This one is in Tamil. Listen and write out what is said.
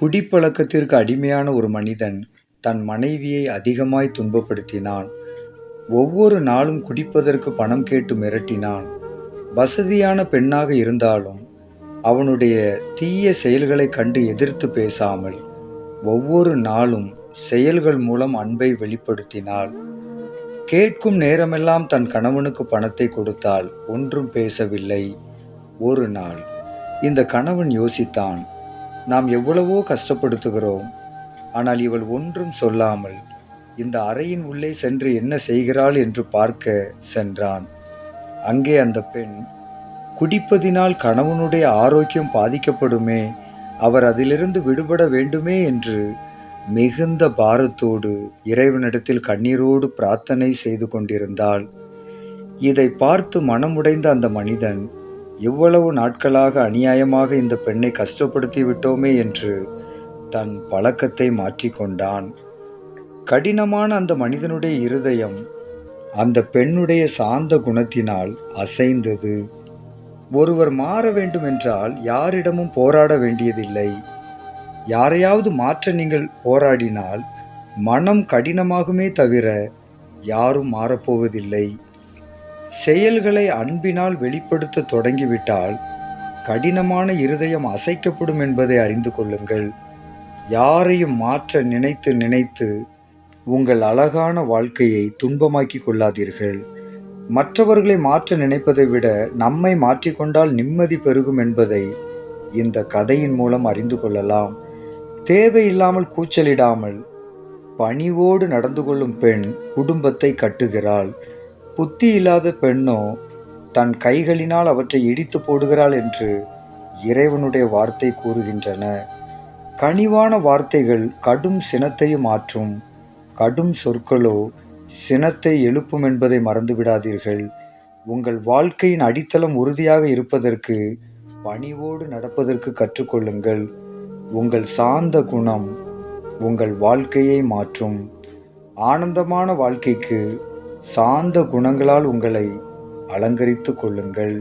குடிப்பழக்கத்திற்கு அடிமையான ஒரு மனிதன் தன் மனைவியை அதிகமாய் துன்பப்படுத்தினான். ஒவ்வொரு நாளும் குடிப்பதற்கு பணம் கேட்டு மிரட்டினான். வசதியான பெண்ணாக இருந்தாலும் அவனுடைய தீய செயல்களைக் கண்டு எதிர்த்து பேசாமல் ஒவ்வொரு நாளும் செயல்கள் மூலம் அன்பை வெளிப்படுத்தினாள். கேட்கும் நேரமெல்லாம் தன் கணவனுக்கு பணத்தை கொடுத்தாள். ஒன்றும் பேசவில்லை. ஒரு நாள் இந்த கணவன் யோசித்தான், நாம் எவ்வளவோ கஷ்டப்படுத்துகிறோம், ஆனால் இவள் ஒன்றும் சொல்லாமல் இந்த அறையின் உள்ளே சென்று என்ன செய்கிறாள் என்று பார்க்க சென்றான். அங்கே அந்த பெண், குடிப்பதினால் கணவனுடைய ஆரோக்கியம் பாதிக்கப்படுமே, அவர் அதிலிருந்து விடுபட வேண்டுமே என்று மிகுந்த பாரத்தோடு இறைவனிடத்தில் கண்ணீரோடு பிரார்த்தனை செய்து கொண்டிருந்தாள். இதை பார்த்து மனமுடைந்த அந்த மனிதன், எவ்வளவு நாட்களாக அநியாயமாக இந்த பெண்ணை கஷ்டப்படுத்தி விட்டோமே என்று தன் பழக்கத்தை மாற்றிக்கொண்டான். கடினமான அந்த மனிதனுடைய இருதயம் அந்த பெண்ணுடைய சாந்த குணத்தினால் அசைந்தது. ஒருவர் மாற வேண்டும் என்றால் யாரிடமும் போராட வேண்டியதில்லை. யாரையாவது மாற்ற நீங்கள் போராடினால் மனம் கடினமாகுமே தவிர யாரும் மாறப்போவதில்லை. செயல்களை அன்பினால் வெளிப்படுத்த தொடங்கிவிட்டால் கடினமான இருதயம் அசைக்கப்படும் என்பதை அறிந்து கொள்ளுங்கள். யாரையும் மாற்ற நினைத்து நினைத்து உங்கள் அழகான வாழ்க்கையை துன்பமாக்கி கொள்ளாதீர்கள். மற்றவர்களை மாற்ற நினைப்பதை விட நம்மை மாற்றிக்கொண்டால் நிம்மதி பெருகும் என்பதை இந்த கதையின் மூலம் அறிந்து கொள்ளலாம். தேவையில்லாமல் கூச்சலிடாமல் பணிவோடு நடந்து கொள்ளும் பெண் குடும்பத்தை கட்டுகிறாள். புத்தி இல்லாத பெண்ணோ தன் கைகளினால் அவற்றை இடித்து போடுகிறாள் என்று இறைவனுடைய வார்த்தை கூறுகின்றன. கனிவான வார்த்தைகள் கடும் சினத்தையும் மாற்றும், கடும் சொற்களோ சினத்தை எழுப்பும் என்பதை மறந்துவிடாதீர்கள். உங்கள் வாழ்க்கையின் அடித்தளம் உறுதியாக இருப்பதற்கு பணிவோடு நடப்பதற்கு கற்றுக்கொள்ளுங்கள். உங்கள் சாந்த குணம் உங்கள் வாழ்க்கையை மாற்றும். ஆனந்தமான வாழ்க்கைக்கு சாந்த குணங்களால் உங்களை அலங்கரித்துக் கொள்ளுங்கள்.